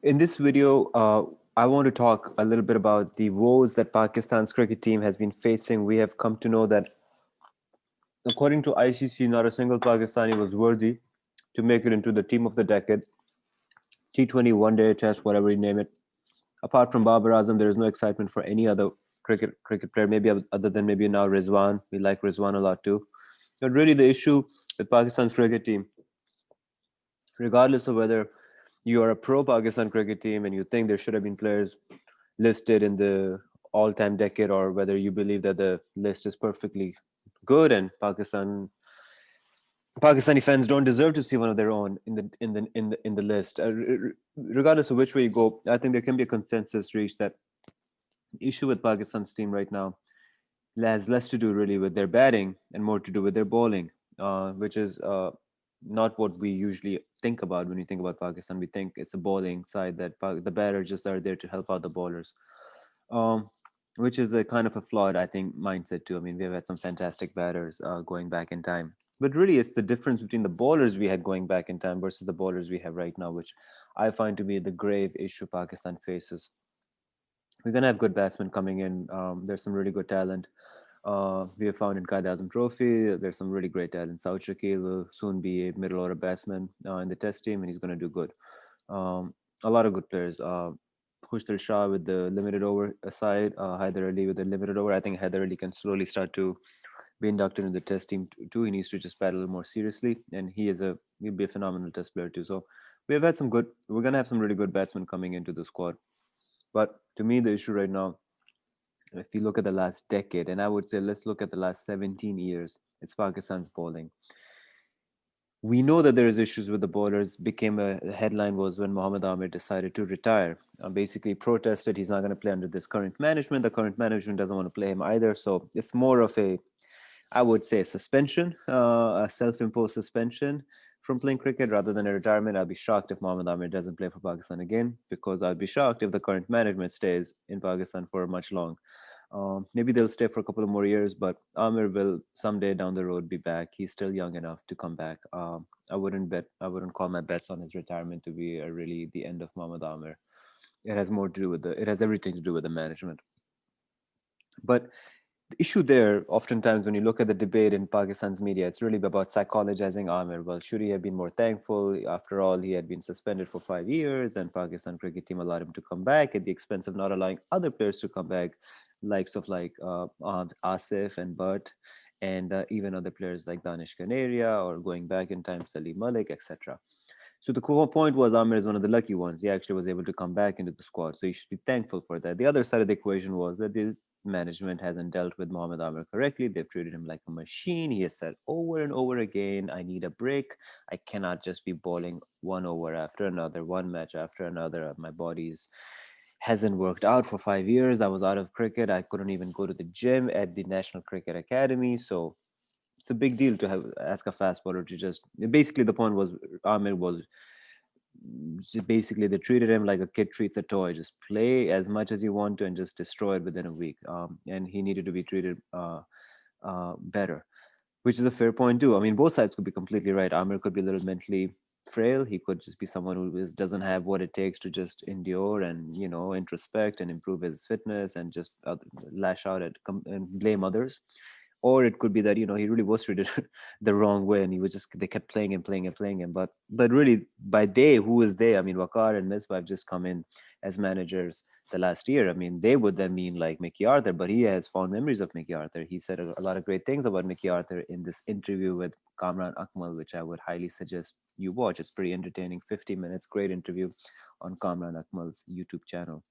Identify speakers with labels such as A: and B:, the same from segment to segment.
A: In this video, I want to talk a little bit about the woes that Pakistan's cricket team has been facing. We have come to know that, according to ICC, not a single Pakistani was worthy to make it into the team of the decade, T20, one day test, whatever you name it. Apart from Babar Azam, there is no excitement for any other cricket player, maybe other than maybe now Rizwan. We like Rizwan a lot too. But really, the issue with Pakistan's cricket team, regardless of whether you are a pro Pakistan cricket team and you think there should have been players listed in the all-time decade, or whether you believe that the list is perfectly good and Pakistani fans don't deserve to see one of their own in the list. Regardless of which way you go, I think there can be a consensus reached that the issue with Pakistan's team right now has less to do really with their batting and more to do with their bowling, which is not what we usually think about when you think about Pakistan. We think it's a bowling side that the batters just are there to help out the bowlers, um, which is a kind of a flawed, I think, mindset too. I mean, we have had some fantastic batters going back in time, but really it's the difference between the bowlers we had going back in time versus the bowlers we have right now, which I find to be the grave issue Pakistan faces. We're gonna have good batsmen coming in. There's some really good talent. We have found in Qaid Azam Trophy. There's some really great talent. Saud Shakil will soon be a middle order batsman in the Test team, and he's going to do good. A lot of good players. Khushal Shah with the limited over side, Haider Ali with the limited over. I think Haider Ali can slowly start to be inducted in the Test team too. He needs to just bat a little more seriously, and he'll be a phenomenal Test player too. So we have had some good. We're going to have some really good batsmen coming into the squad. But to me, the issue right now, if you look at the last decade, and I would say let's look at the last 17 years, it's Pakistan's bowling. We know that there is issues with the bowlers. Became a headline was when Mohammad Amir decided to retire. Basically protested he's not going to play under this current management. The current management doesn't want to play him either. So it's more of a, I would say, a suspension, a self-imposed suspension from playing cricket rather than a retirement. I'll be shocked if Mohammad Amir doesn't play for Pakistan again, because I'll be shocked if the current management stays in Pakistan for much long. Maybe they'll stay for a couple of more years, but Amir will someday down the road be back. He's still young enough to come back. I wouldn't call my bets on his retirement to be really the end of Mohammad Amir. It has more to do with it has everything to do with the management. But the issue there, oftentimes, when you look at the debate in Pakistan's media, it's really about psychologizing Amir. Well, should he have been more thankful? After all, he had been suspended for 5 years, and Pakistan cricket team allowed him to come back at the expense of not allowing other players to come back, likes of Asif and Butt, and even other players like Danish Kanaria, or going back in time, Salim Malik, etc. So the core point was Amir is one of the lucky ones. He actually was able to come back into the squad. So you should be thankful for that. The other side of the equation was that the management hasn't dealt with Mohammad Amir correctly. They've treated him like a machine. He has said over and over again, I need a break. I cannot just be bowling one over after another, one match after another. My body's hasn't worked out for 5 years. I was out of cricket. I couldn't even go to the gym at the National Cricket Academy. So it's a big deal to have ask a fast bowler to just basically the point was Amir was basically they treated him like a kid treats a toy. Just play as much as you want to and just destroy it within a week. And he needed to be treated better, which is a fair point too. I mean, both sides could be completely right. Amir could be a little mentally frail. He could just be someone who doesn't have what it takes to just endure and introspect and improve his fitness and just lash out at and blame others. Or it could be that he really was treated the wrong way, and he was just they kept playing and playing and playing him. But really, by they, who is they? I mean, Wakar and Misbah have just come in as managers the last year. I mean, they would then mean like Mickey Arthur, but he has fond memories of Mickey Arthur. He said a lot of great things about Mickey Arthur in this interview with Kamran Akmal, which I would highly suggest you watch. It's pretty entertaining, 50 minutes, great interview on Kamran Akmal's YouTube channel.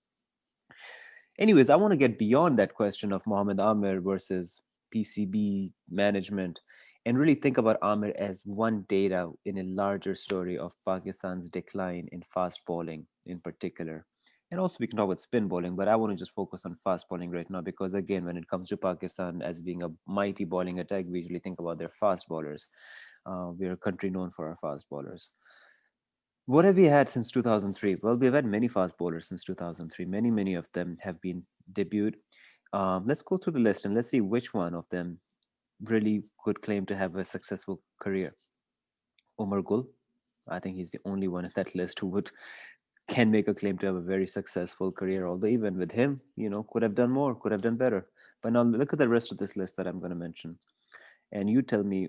A: Anyways, I want to get beyond that question of Mohammad Amir versus PCB management and really think about Amir as one data in a larger story of Pakistan's decline in fast bowling in particular. And also we can talk about spin bowling, but I want to just focus on fast bowling right now because again, when it comes to Pakistan as being a mighty bowling attack, we usually think about their fast bowlers. We're a country known for our fast bowlers. What have we had since 2003? Well, we've had many fast bowlers since 2003. Many of them have been debuted. Let's go through the list and let's see which one of them really could claim to have a successful career. Omar Gul, I think he's the only one in that list who would can make a claim to have a very successful career. Although even with him, could have done more, could have done better. But now look at the rest of this list that I'm going to mention, and you tell me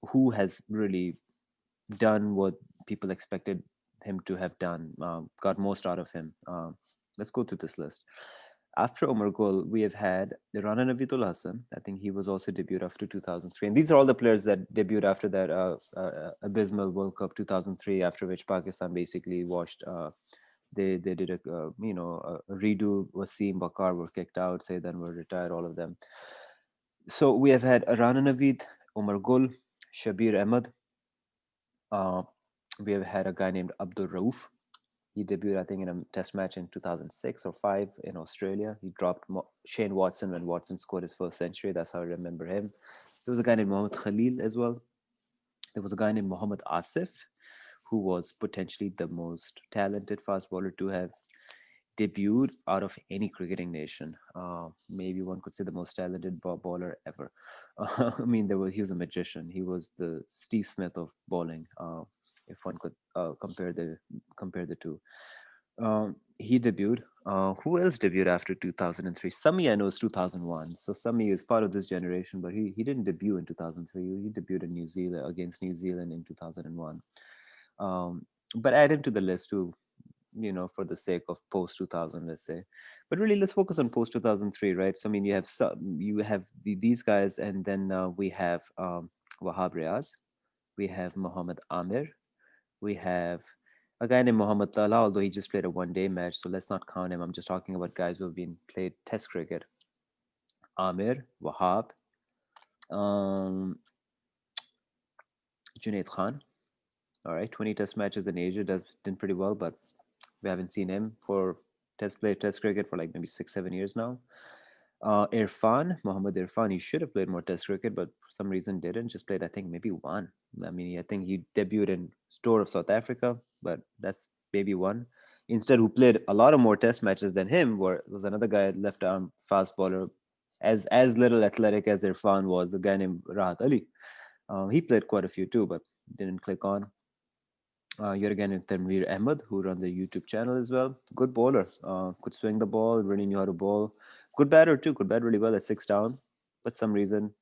A: who has really done what people expected him to have done, got most out of him. Let's go through this list. After Omar Gul, we have had Rana Navidul Hassan. I think he was also debuted after 2003. And these are all the players that debuted after that abysmal World Cup 2003, after which Pakistan basically washed. They did a redo. Wasim, Bakar were kicked out. Then were retired. All of them. So we have had Rana Navid, Omar Gul, Shabir Ahmed. Uh, we have had a guy named Abdul Rauf. He debuted, I think, in a test match in 2006 or 5 in Australia. He dropped Shane Watson when Watson scored his first century. That's how I remember him. There was a guy named Mohammad Khalil as well. There was a guy named Mohammad Asif, who was potentially the most talented fast bowler to have debuted out of any cricketing nation. Maybe one could say the most talented bowler ever. I mean, he was a magician. He was the Steve Smith of bowling, if one could compare the two. He debuted. Who else debuted after 2003? Sami, I know, is 2001. So Sami is part of this generation, but he didn't debut in 2003. He debuted in New Zealand against New Zealand in 2001. But add him to the list too, for the sake of post 2000, let's say. But really, let's focus on post 2003, right? So I mean, you have these guys, and then we have Wahab Riaz, we have Muhammad Amir, we have a guy named Muhammad Tala, although he just played a one-day match, so let's not count him. I'm just talking about guys who have been played Test cricket. Amir, Wahab, um, Junaid Khan. All right, 20 Test matches in Asia, done pretty well, but we haven't seen him for Test cricket for like maybe 6-7 years now. Mohammad Irfan, he should have played more Test cricket, but for some reason didn't. Just played, I think, maybe one. I mean, I think he debuted in Store of South Africa, but that's maybe one. Instead, who played a lot of more Test matches than him was another guy, left arm fast bowler, as little athletic as Irfan was, a guy named Rahat Ali. He played quite a few too, but didn't click on. You're again in Tanveer Ahmed, who runs a YouTube channel as well. Good bowler. Could swing the ball, really knew how to bowl. Good batter too. Could bat really well at 6 down. But some reason,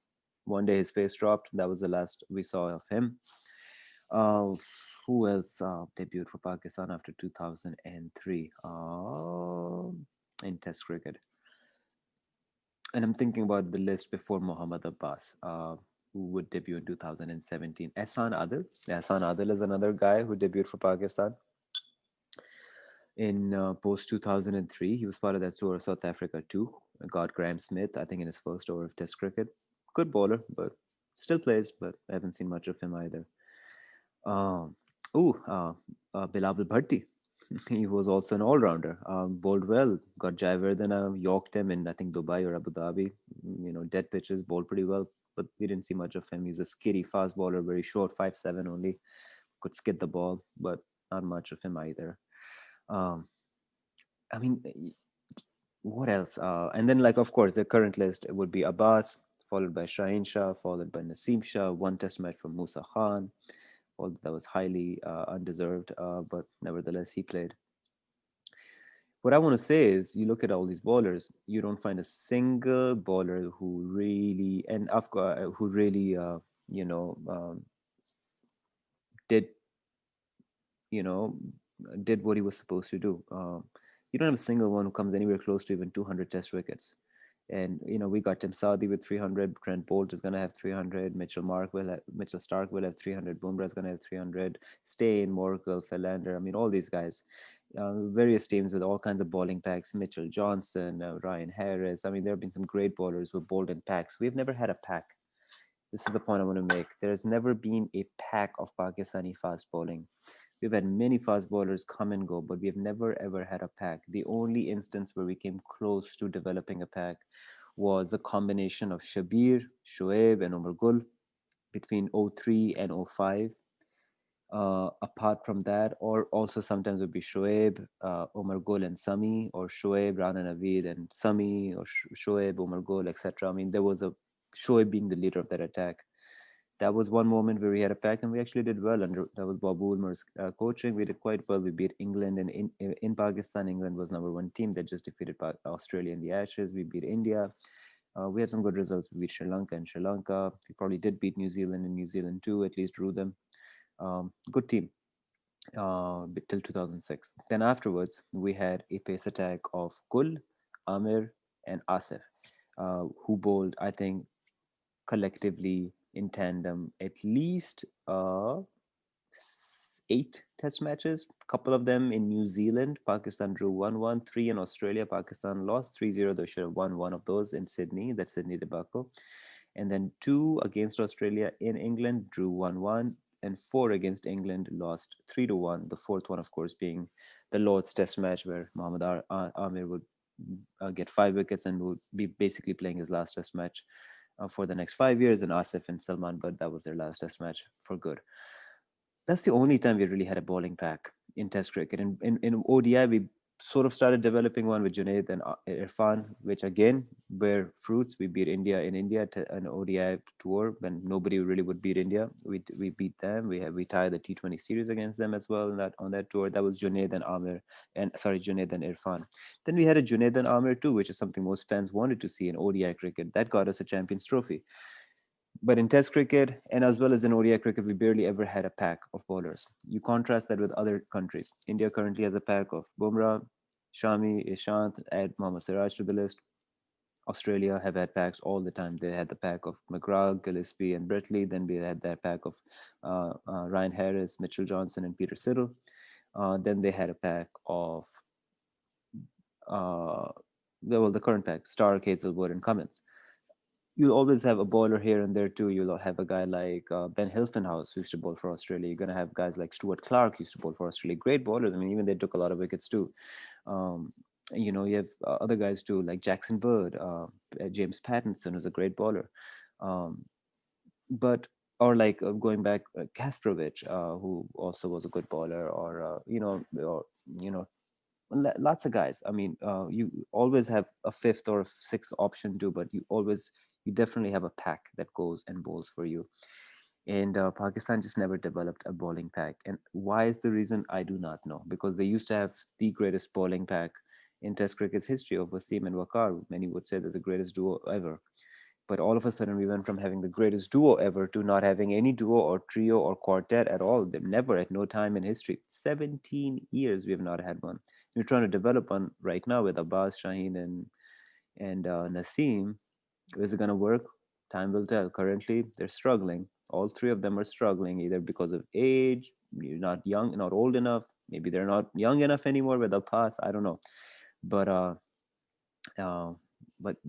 A: one day his pace dropped. That was the last we saw of him. Uh, who else debuted for Pakistan after 2003 in Test cricket? And I'm thinking about the list before Mohammad Abbas, who would debut in 2017. Ehsan Adil. Ehsan Adil is another guy who debuted for Pakistan in post 2003. He was part of that tour of South Africa too. Got Graham Smith, I think, in his first over of Test cricket. Good bowler, but still plays, but I haven't seen much of him either. Um, Bilawal Bharti. He was also an all-rounder. Bowled well, got Jai Vardhana, yorked him in, I think, Dubai or Abu Dhabi. Dead pitches, bowled pretty well, but we didn't see much of him. He's a skitty fast bowler, very short, 5'7" only. Could skid the ball, but not much of him either. Um, I mean, what else? And then, like, of course, the current list would be Abbas, followed by Shaheen Shah, followed by Naseem Shah, one test match from Musa Khan, although that was highly undeserved, but nevertheless, he played. What I want to say is, you look at all these bowlers, you don't find a single bowler who really, and of course, who really, did, you know, did what he was supposed to do. You don't have a single one who comes anywhere close to even 200 Test wickets. And we got Tim Saudi with 300. Trent Bolt is going to have 300. Mitchell Stark will have 300. Bumrah is going to have 300. Stain, Morkel, Philander. I mean, all these guys. Various teams with all kinds of bowling packs. Mitchell Johnson, Ryan Harris. I mean, there have been some great bowlers who have bowled in packs. We've never had a pack. This is the point I want to make. There has never been a pack of Pakistani fast bowling. We've had many fast bowlers come and go, but we have never ever had a pack. The only instance where we came close to developing a pack was the combination of Shabir, Shoaib, and Umar Gul between '03 and '05. Apart from that, or also sometimes it would be Shoaib, Umar Gul, and Sami, or Shoaib, Rana Naveed, and Sami, or Shoaib, Umar Gul, etc. I mean, there was a Shoaib being the leader of that attack. That was one moment where we had a pack, and we actually did well under that was Bob Woolmer's coaching. We did quite well. We beat England, and in Pakistan, England was number one team that just defeated Australia in the Ashes. We beat India. We had some good results. We beat Sri Lanka and Sri Lanka. We probably did beat New Zealand and New Zealand too. At least drew them. Good team till 2006. Then afterwards, we had a pace attack of Kul, Amir, and Asif, who bowled, I think, collectively in tandem at least 8 test matches. A couple of them in New Zealand. Pakistan drew 1-1. Three in Australia. Pakistan lost 3-0. They should have won one of those in Sydney. That's Sydney debacle. And then two against Australia in England, drew 1-1. And four against England, lost 3-1. The fourth one, of course, being the Lord's Test match where Mohammad Amir would get 5 wickets and would be basically playing his last Test match for the next 5 years. And Asif and Salman, but that was their last Test match for good. That's the only time we really had a bowling pack in Test cricket. In ODI, we sort of started developing one with Junaid and Irfan, which again were fruits. We beat India in India to an ODI tour when nobody really would beat India. We beat them. We tied the T20 series against them as well on that tour. That was Junaid and Amir, and sorry, Junaid and Irfan. Then we had a Junaid and Amir too, which is something most fans wanted to see in ODI cricket. That got us a Champions Trophy. But in Test cricket and as well as in ODI cricket, we barely ever had a pack of bowlers. You contrast that with other countries. India currently has a pack of Bumrah, Shami, Ishant, add Mohammad Siraj to the list. Australia have had packs all the time. They had the pack of McGrath, Gillespie, and Bretley. Then we had that pack of Ryan Harris, Mitchell Johnson, and Peter Siddle. Then they had a pack of, uh, well, the current pack, Stark, Hazelwood, and Cummins. You'll always have a bowler here and there too. You'll have a guy like Ben Hilfenhaus who used to bowl for Australia. You're gonna have guys like Stuart Clark who used to bowl for Australia. Great bowlers. I mean, even they took a lot of wickets too. Um, you have other guys too like Jackson Bird, James Pattinson, who's a great bowler. Um, but or like going back, Kasparovich, who also was a good bowler, or lots of guys. I mean, you always have a fifth or a sixth option too, but you definitely have a pack that goes and bowls for you. And Pakistan just never developed a bowling pack. And why is the reason? I do not know. Because they used to have the greatest bowling pack in Test cricket's history of Wasim and Waqar. Many would say they're the greatest duo ever. But all of a sudden, we went from having the greatest duo ever to not having any duo or trio or quartet at all. They've never, at no time in history, 17 years, we have not had one. We're trying to develop one right now with Abbas, Shaheen, and Naseem. Is it going to work? Time will tell. Currently, they're struggling. All three of them are struggling either because of age, you're not young, not old enough. Maybe they're not young enough anymore with Abbas. I don't know. But uh,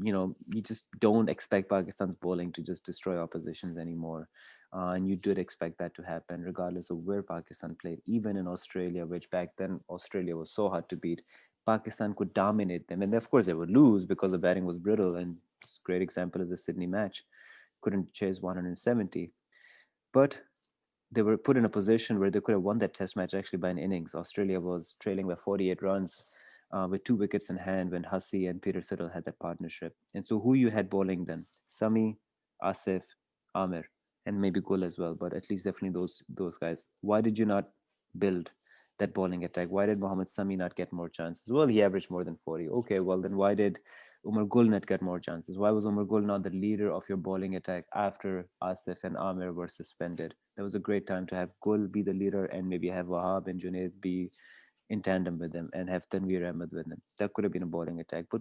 A: you just don't expect Pakistan's bowling to just destroy oppositions anymore. And you did expect that to happen regardless of where Pakistan played. Even in Australia, which back then Australia was so hard to beat, Pakistan could dominate them. And of course, they would lose because the batting was brittle. And a great example is the Sydney match. Couldn't chase 170. But they were put in a position where they could have won that test match actually by an innings. Australia was trailing by 48 runs with 2 wickets in hand when Hussey and Peter Siddle had that partnership. And so who you had bowling then? Sami, Asif, Amir, and maybe Gul as well, but at least definitely those guys. Why did you not build that bowling attack? Why did Mohammad Sami not get more chances? Well, he averaged more than 40. Okay, well then why did Umar Gul not get more chances? Why was Umar Gul not the leader of your bowling attack after Asif and Amir were suspended? That was a great time to have Gul be the leader and maybe have Wahab and Junaid be in tandem with them and have Tanveer Ahmed with them. That could have been a bowling attack. But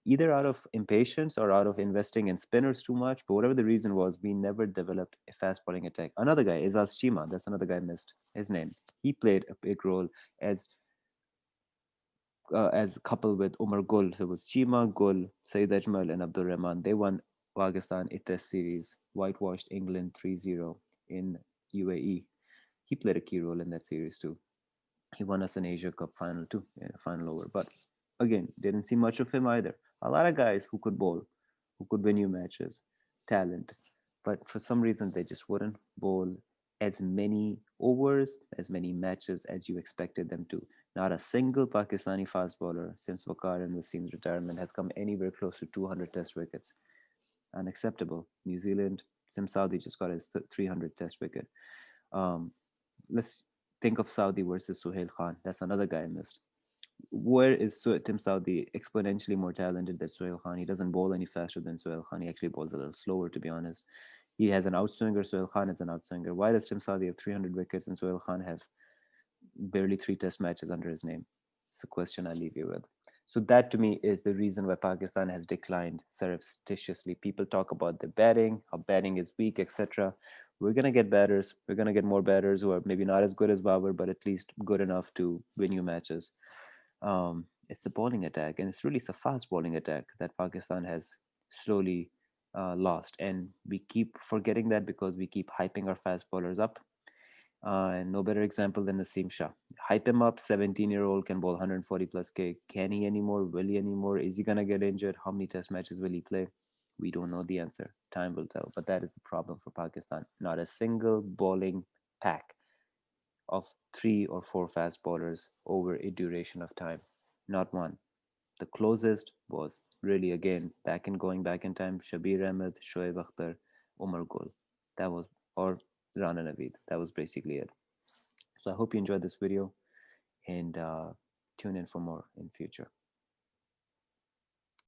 A: either out of impatience or out of investing in spinners too much, but whatever the reason was, we never developed a fast bowling attack. Another guy, Izaz Chima, that's another guy missed his name. He played a big role as a couple with Umar Gul. So it was Chima, Gul, Saeed Ajmal, and Abdul Rahman. They won Pakistan a test series, whitewashed England 3-0 in UAE. He played a key role in that series too. He won us an Asia Cup final too, in a final over. But again, didn't see much of him either. A lot of guys who could bowl, who could win you matches, talent. But for some reason, they just wouldn't bowl as many overs, as many matches as you expected them to. Not a single Pakistani fast bowler since Waqar and Wasim's retirement has come anywhere close to 200 test wickets. Unacceptable. New Zealand, Sim Saudi just got his 300 test wicket. Um, let's think of Saudi versus Suhail Khan. That's another guy I missed. Where is Tim Saudi exponentially more talented than Suhail Khan? He doesn't bowl any faster than Suhail Khan. He actually bowls a little slower, to be honest. He has an outswinger. Suhail Khan has an outswinger. Why does Tim Saudi have 300 wickets and Suhail Khan have barely 3 test matches under his name? It's a question I leave you with. So that to me is the reason why Pakistan has declined surreptitiously. People talk about the batting, how batting is weak, etc. We're gonna get batters. We're gonna get more batters who are maybe not as good as Babur, but at least good enough to win you matches. It's the bowling attack, and it's a fast bowling attack that Pakistan has slowly lost, and we keep forgetting that because we keep hyping our fast bowlers up. And no better example than Naseem Shah. Hype him up, 17-year-old can bowl 140 plus K. Can he anymore? Will he anymore? Is he gonna get injured? How many test matches will he play? We don't know the answer. Time will tell. But that is the problem for Pakistan. Not a single bowling pack of 3 or 4 fast bowlers over a duration of time. Not one. The closest was really again going back in time, Shabir Ahmed, Shoaib Akhtar, Umar Gul. That was or Rana Naveed. That was basically it. So I hope you enjoyed this video and tune in for more in future.